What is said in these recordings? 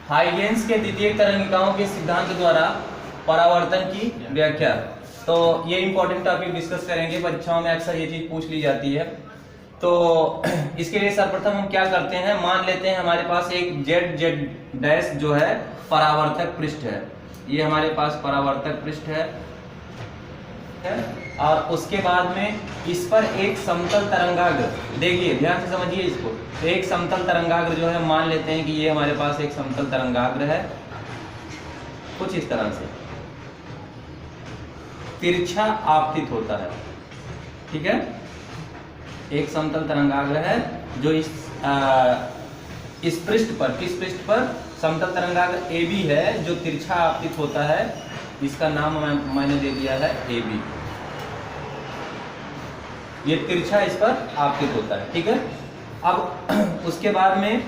Huygens के द्वितीयक तरंगिकाओं के सिद्धांत द्वारा परावर्तन की व्याख्या। तो ये इंपॉर्टेंट टॉपिक डिस्कस करेंगे, परीक्षाओं में अक्सर ये चीज पूछ ली जाती है। तो इसके लिए सर्वप्रथम हम क्या करते हैं, मान लेते हैं हमारे पास एक जेड जेड डैश जो है परावर्तक पृष्ठ है। ये हमारे पास परावर्तक पृष्ठ है और उसके बाद में इस पर एक समतल तरंगाग्र, देखिए ध्यान से समझिए इसको। तो एक समतल तरंगाग्र जो है, मान लेते हैं कि ये हमारे पास एक समतल तरंगाग्र है, कुछ इस तरह से तिरछा आपतित होता है। ठीक है, एक समतल तरंगाग्र है जो इस पृष्ठ पर, किस पृष्ठ पर, समतल तरंगाग्र AB है जो तिरछा आपतित होता है। इसका नाम मैंने दे दिया है AB। ये तिरछा इस पर आपतित होता है। ठीक है, अब उसके बाद में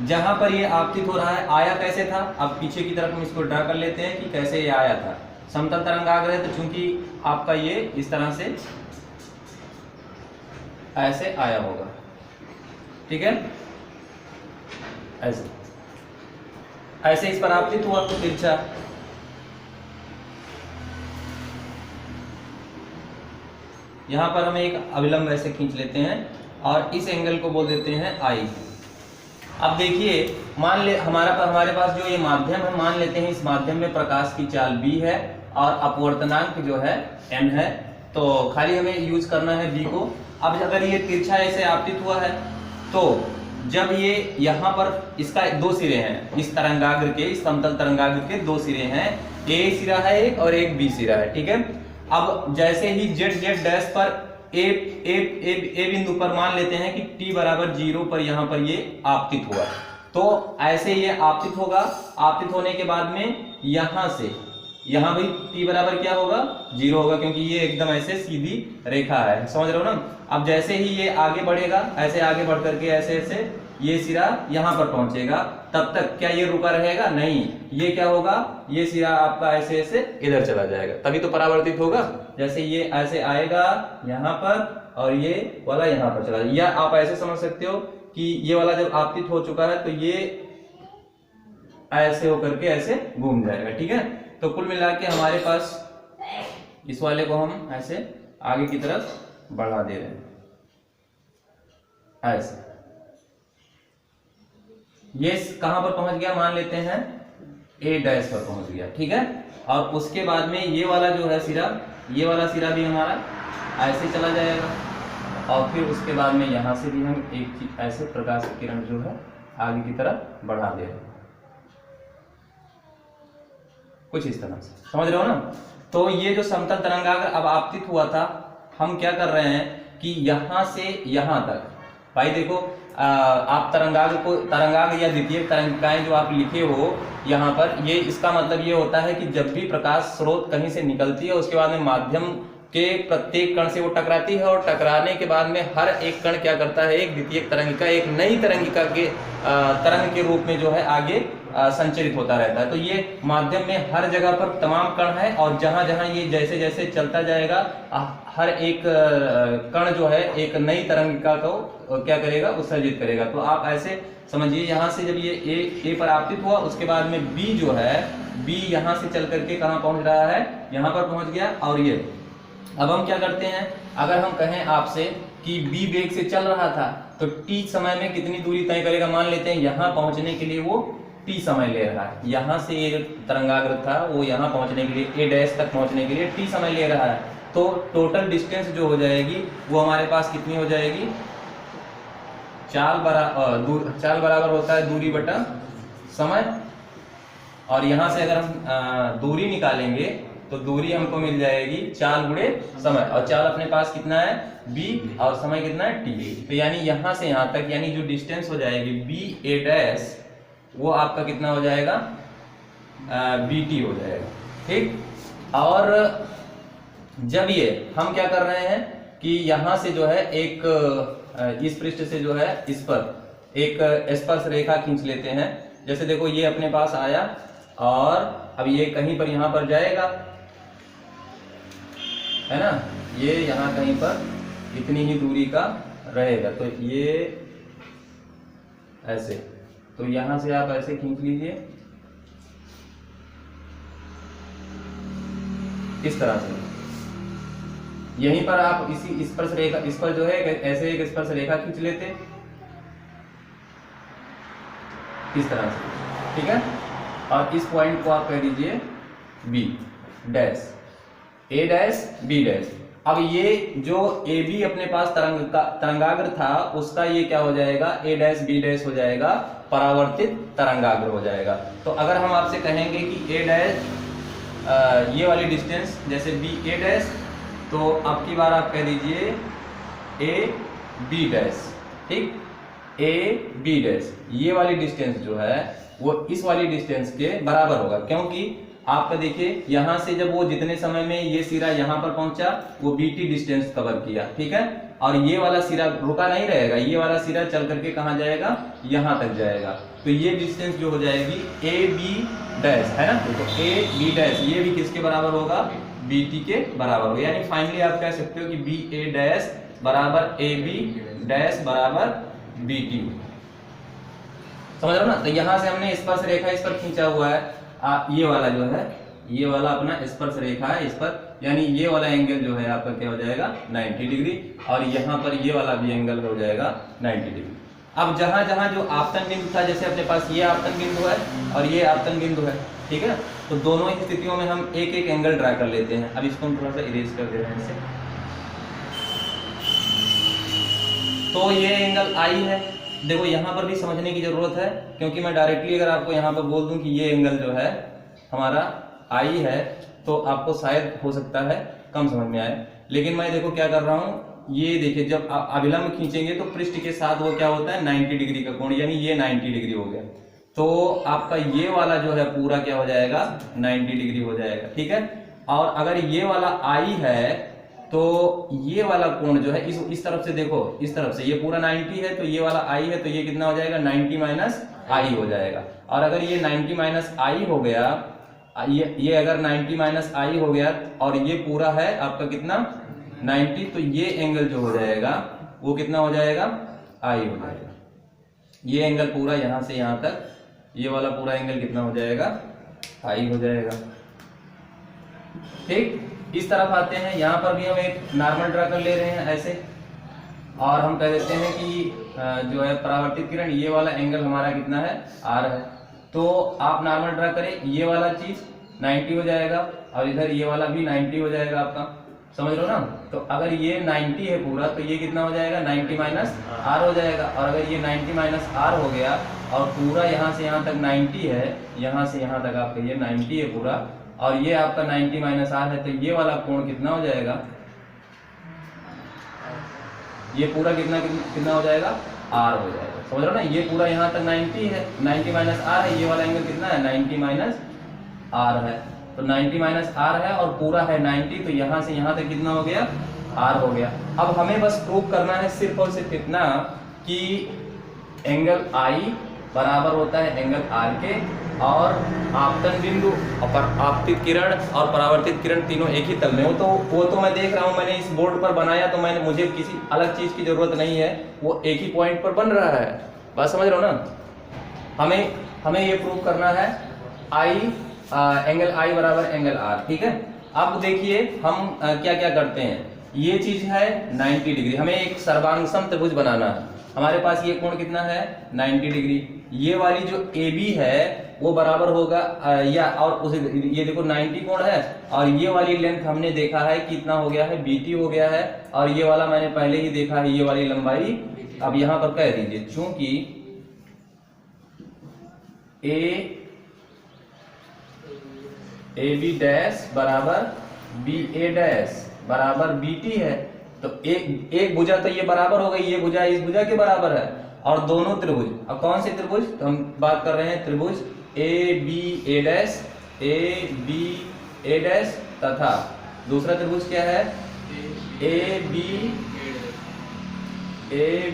जहां पर ये आपतित हो रहा है, आया कैसे था, अब पीछे की तरफ हम इसको ड्रा कर लेते हैं कि कैसे ये आया था। समतल तरंगाग्र है तो चूंकि आपका ये इस तरह से ऐसे आया होगा। ठीक है, ऐसे ऐसे इस पर आपतित हुआ तो तिरछा। यहां पर हम एक अभिलंब ऐसे खींच लेते हैं और इस एंगल को बोल देते हैं I। अब देखिए, हमारे पास जो ये माध्यम है, मान लेते हैं इस माध्यम में प्रकाश की चाल B है और अपवर्तनांक जो है n है। तो खाली हमें यूज करना है B को। अब अगर ये तिरछा ऐसे आपतित हुआ है तो जब ये यहाँ पर, इसका दो सिरे हैं, इस तरंगाग्र के, इस समतल तरंगाग्र के दो सिरे हैं, A सिरा है एक और एक B सिरा है। ठीक है, अब जैसे ही जेड जेड डैश पर ए बिंदु पर मान लेते हैं कि t बराबर 0 पर यहाँ पर ये आपतित हुआ, तो ऐसे ये आपतित होगा। आपतित होने के बाद में यहाँ से यहाँ भी t बराबर क्या होगा, 0 होगा, क्योंकि ये एकदम ऐसे सीधी रेखा है। समझ रहे हो ना। अब जैसे ही ये आगे बढ़ेगा, ऐसे आगे बढ़ करके ऐसे ऐसे ये सिरा यहाँ पर पहुंचेगा, तब तक क्या ये रुका रहेगा, नहीं, ये क्या होगा, ये सिरा आपका ऐसे ऐसे इधर चला जाएगा, तभी तो परावर्तित होगा। जैसे ये ऐसे आएगा यहाँ पर और ये वाला यहाँ पर चला जाएगा। या आप ऐसे समझ सकते हो कि ये वाला जब आपतित हो चुका है तो ये ऐसे होकर के ऐसे घूम जाएगा। ठीक है, तो कुल मिला के हमारे पास इस वाले को हम ऐसे आगे की तरफ बढ़ा दे रहे हैं, ऐसे। ये कहां पर पहुंच गया, मान लेते हैं A डैश पर पहुंच गया। ठीक है, और उसके बाद में ये वाला जो है सिरा, ये वाला सिरा भी हमारा ऐसे चला जाएगा और फिर उसके बाद में यहां से भी हम एक चीज ऐसे प्रकाश की किरण जो है आगे की तरफ बढ़ा दे रहे हैं, कुछ इस तरह से। समझ रहे हो ना। तो ये जो समतल तरंगाग्र अब आपतित हुआ था, हम क्या कर रहे हैं कि यहां से यहां तक, भाई देखो, आप तरंगाग्र या द्वितीयक तरंगिकाएं जो आप लिखे हो यहाँ पर, ये इसका मतलब ये होता है कि जब भी प्रकाश स्रोत कहीं से निकलती है, उसके बाद में माध्यम के प्रत्येक कण से वो टकराती है और टकराने के बाद में हर एक कण क्या करता है, एक द्वितीयक तरंगिका, एक नई तरंगिका के तरंग के रूप में जो है आगे संचरित होता रहता है। तो ये माध्यम में हर जगह पर तमाम कण है और जहां जहां ये जैसे जैसे चलता जाएगा, हर एक कण जो है एक नई तरंगिका को क्या करेगा, उत्सर्जित करेगा। तो आप ऐसे समझिए, यहाँ से जब ये ए पर आपतित हुआ, उसके बाद में B जो है, B यहाँ से चल करके कहाँ पहुंच रहा है, यहाँ पर पहुंच गया। और ये अब हम क्या करते हैं, अगर हम कहें आपसे कि B वेग से चल रहा था तो T समय में कितनी दूरी तय करेगा, मान लेते हैं यहाँ पहुंचने के लिए वो T समय ले रहा है। यहाँ से ये तरंगाग्र था, वो यहाँ पहुंचने के लिए, A डैश तक पहुंचने के लिए T समय ले रहा है। तो टोटल डिस्टेंस जो हो जाएगी वो हमारे पास कितनी हो जाएगी, चाल बराबर होता है दूरी बटा समय। और यहां से अगर हम दूरी निकालेंगे तो दूरी हमको मिल जाएगी चाल गुणे समय, और चाल अपने पास कितना है, B, और समय कितना है, T। तो यानी यहां से यहां तक, यानी जो डिस्टेंस हो जाएगी BA डैश, वो आपका कितना हो जाएगा, BT हो जाएगा। ठीक, और जब ये हम क्या कर रहे हैं कि यहां से जो है एक इस पृष्ठ से जो है इस पर एक स्पर्श रेखा खींच लेते हैं। जैसे देखो, ये अपने पास आया और अब ये कहीं पर यहाँ पर जाएगा, है ना, ये यहाँ कहीं पर इतनी ही दूरी का रहेगा। तो ये ऐसे तो यहां से आप ऐसे खींच लीजिए इस तरह से। यहीं पर आप इसी स्पर्श रेखा, इस पर जो है ऐसे एक स्पर्श रेखा खींच लेते इस तरह से, ठीक है। और इस पॉइंट को आप कह दीजिए B dash, A dash B dash. अब ये जो ए बी अपने पास तरंगाग्र था उसका ये क्या हो जाएगा, ए डैश बी डैश हो जाएगा, परावर्तित तरंगाग्र हो जाएगा। तो अगर हम आपसे कहेंगे कि ए डैश ये वाली डिस्टेंस जैसे बी ए डैश, तो अब की बार आप कह दीजिए ए बी डैश, ठीक, ए बी डैश। ये वाली डिस्टेंस जो है वो इस वाली डिस्टेंस के बराबर होगा, क्योंकि आपका देखिए यहां से जब वो जितने समय में ये सिरा यहां पर पहुंचा वो बीटी डिस्टेंस कवर किया, ठीक है। और ये वाला सिरा रुका नहीं रहेगा, ये वाला सिरा चल करके कहां जाएगा, यहां तक जाएगा। तो ये डिस्टेंस जो हो जाएगी ए बी डैश, है ना। तो ए बी डैश ये भी किसके बराबर होगा, बीटी के बराबर होगा। यानी फाइनली आप कह सकते हो कि बी ए डैश बराबर ए बी डैश बराबर बीटी। समझ रहे हो ना। तो यहां से हमने स्पर्श रेखा इस पर खींचा हुआ है, ये वाला जो है, ये वाला अपना स्पर्श रेखा है इस पर, यानी ये वाला एंगल जो है आपका क्या हो जाएगा 90 डिग्री, और यहाँ पर ये वाला भी एंगल हो जाएगा 90 डिग्री। अब जहां जहां जो आपतन बिंदु था, जैसे अपने पास ये आपतन बिंदु है और ये आपतन बिंदु है, ठीक है। तो दोनों ही स्थितियों में हम एक एक एंगल ड्रा कर लेते हैं। अब इसको हम थोड़ा सा इरेज कर दे रहे हैं इसे। तो ये एंगल आई है, देखो यहाँ पर भी समझने की जरूरत है, क्योंकि मैं डायरेक्टली अगर आपको यहाँ पर बोल दूं कि ये एंगल जो है हमारा आई है तो आपको शायद हो सकता है कम समझ में आए। लेकिन मैं देखो क्या कर रहा हूँ, ये देखिए जब आप अभिलंब खींचेंगे तो पृष्ठ के साथ वो क्या होता है 90 डिग्री का कोण, यानी ये 90 डिग्री हो गया। तो आपका ये वाला जो है पूरा क्या हो जाएगा 90 डिग्री हो जाएगा, ठीक है। और अगर ये वाला आई है तो ये वाला कोण जो है इस तरफ से देखो, इस तरफ से ये पूरा 90 है, तो ये वाला आई है तो ये कितना हो जाएगा 90 माइनस आई हो जाएगा। और अगर ये 90 माइनस आई हो गया, ये अगर 90 माइनस आई हो गया और ये पूरा है आपका कितना 90, तो ये एंगल जो हो जाएगा वो कितना हो जाएगा आई हो जाएगा। ये एंगल पूरा यहां से यहां तक, ये वाला पूरा एंगल कितना हो जाएगा आई हो जाएगा, ठीक। इस तरफ आते हैं, यहाँ पर भी हम एक नॉर्मल ड्रा कर ले रहे हैं ऐसे, और हम कह देते हैं कि जो है परावर्तित किरण ये वाला एंगल हमारा कितना है आर है। तो आप नॉर्मल ड्रा करें, ये वाला चीज 90 हो जाएगा और इधर ये वाला भी 90 हो जाएगा आपका, समझ लो ना। तो अगर ये 90 है पूरा तो ये कितना हो जाएगा 90 माइनस आर हो जाएगा। और अगर ये 90 माइनस आर हो गया और पूरा यहाँ से यहाँ तक 90 है, यहाँ से यहाँ तक आपका ये 90 है पूरा, और ये आपका 90 माइनस आर है, तो ये वाला कोण कितना हो जाएगा, ये पूरा कितना हो जाएगा आर हो जाएगा, समझ रहे हो ना। ये पूरा यहाँ तक 90 है, 90 माइनस आर है, ये वाला एंगल कितना है 90 माइनस आर है। तो 90 माइनस आर है और पूरा है 90, तो यहाँ से यहाँ तक कितना हो गया आर हो गया। अब हमें बस प्रूव करना है सिर्फ और सिर्फ इतना कि एंगल आई बराबर होता है एंगल आर के, और आपतन बिंदु और आपतित किरण और परावर्तित किरण तीनों एक ही तल में हो। तो वो तो मैं देख रहा हूँ, मैंने इस बोर्ड पर बनाया तो मैंने, मुझे किसी अलग चीज की जरूरत नहीं है, वो एक ही पॉइंट पर बन रहा है, बात समझ रहे हो ना। हमें ये प्रूव करना है आई एंगल आई बराबर एंगल आर, ठीक है। अब देखिए हम क्या क्या करते हैं। ये चीज है 90 डिग्री, हमें एक सर्वांगसम त्रिभुज बनाना है। हमारे पास ये कोण कितना है 90 डिग्री। ये वाली जो ए बी है वो बराबर होगा या और उसे, ये देखो 90 कोण है, और ये वाली लेंथ हमने देखा है कितना हो गया है बीटी हो गया है, और ये वाला मैंने पहले ही देखा है ये वाली लंबाई। अब यहां पर कह दीजिए चूंकि ए बी डैश बराबर बी ए डैश बराबर बीटी है, तो एक भुजा तो ये बराबर हो गई, ये भुजा इस भुजा के बराबर है, और दोनों त्रिभुज, अब कौन से त्रिभुज, तो हम बात कर रहे हैं त्रिभुज ए बी ए डैश तथा दूसरा त्रिभुज क्या है A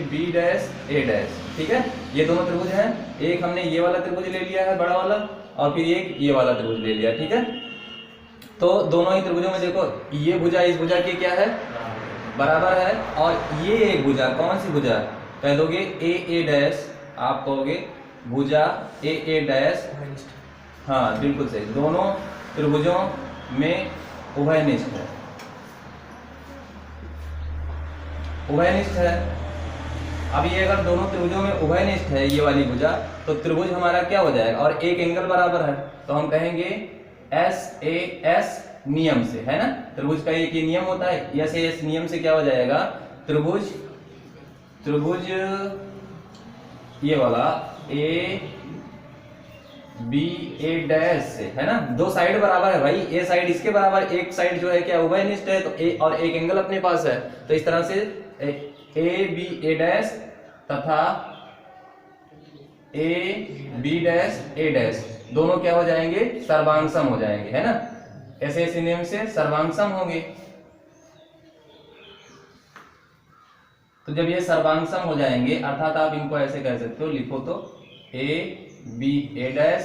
B dash A dash, ठीक है। ये दोनों त्रिभुज हैं, एक हमने ये वाला त्रिभुज ले लिया है बड़ा वाला, और फिर एक ये वाला त्रिभुज ले लिया, ठीक है। तो दोनों ही त्रिभुजों में देखो ये भुजा इस भुजा के क्या है बराबर है, और ये एक भुजा कौन सी भुजा कह दोगे ए डैश, आप कहोगे भुजा ए डैश, हाँ बिल्कुल सही, दोनों त्रिभुजों में उभयनिष्ठ है, उभयनिष्ठ है। अब ये अगर दोनों त्रिभुजों में उभयनिष्ठ है ये वाली भुजा, तो त्रिभुज हमारा क्या हो जाएगा, और एक एंगल बराबर है, तो हम कहेंगे एस ए एस नियम से, है ना, त्रिभुज का एक ही नियम होता है, एस ए एस नियम से क्या हो जाएगा, त्रिभुज ये वाला ए बी ए डैश से, है ना, दो साइड बराबर है भाई, ए साइड इसके बराबर, एक साइड जो है क्या उभयनिष्ठ है, तो ए और एक एंगल अपने पास है, तो इस तरह से ए बी ए डैश तथा A B dash A dash दोनों क्या हो जाएंगे, सर्वांगसम हो जाएंगे, है ना, ऐसे ऐसे नियम से सर्वांगसम होंगे। तो जब ये सर्वांगसम हो जाएंगे, अर्थात आप इनको ऐसे कह सकते हो, लिखो तो ए बी ए डैश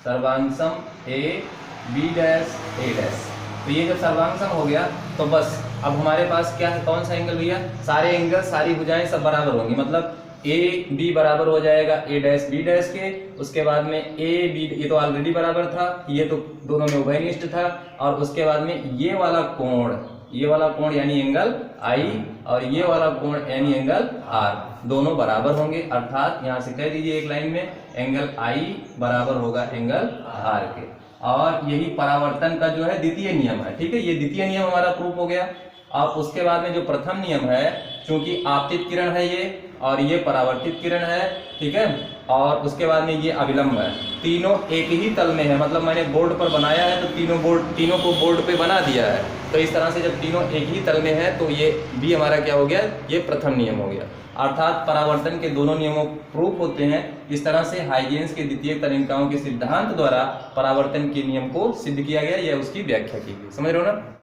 सर्वांगसम A B dash A dash. तो ये जब सर्वांगसम हो गया तो बस अब हमारे पास क्या है, कौन सा एंगल भैया, सारे एंगल सारी भुजाएं सब बराबर होंगी, मतलब ए बी बराबर हो जाएगा ए डैश बी डैश के, उसके बाद में ए बी, ये तो ऑलरेडी बराबर था, ये तो दोनों में उभयनिष्ठ था, और उसके बाद में ये वाला कोण यानी एंगल आई, और ये वाला कोण यानी एंगल आर, दोनों बराबर होंगे, अर्थात यहाँ से कह दीजिए एक लाइन में एंगल आई बराबर होगा एंगल आर के। और यही परावर्तन का जो है द्वितीय नियम है, ठीक है, ये द्वितीय नियम हमारा प्रूफ हो गया। और उसके बाद में जो प्रथम नियम है, क्योंकि आपतित किरण है ये और ये परावर्तित किरण है, ठीक है, और उसके बाद में ये अविलंब है, तीनों एक ही तल में है, मतलब मैंने बोर्ड पर बनाया है तो तीनों को बोर्ड पे बना दिया है, तो इस तरह से जब तीनों एक ही तल में है तो ये भी हमारा क्या हो गया, ये प्रथम नियम हो गया, अर्थात परावर्तन के दोनों नियमों प्रूफ होते हैं। इस तरह से हाइजेंस के द्वितीय तनिकाओं के सिद्धांत द्वारा परावर्तन के नियम को सिद्ध किया गया या उसकी व्याख्या की गई, समझ रहे हो ना।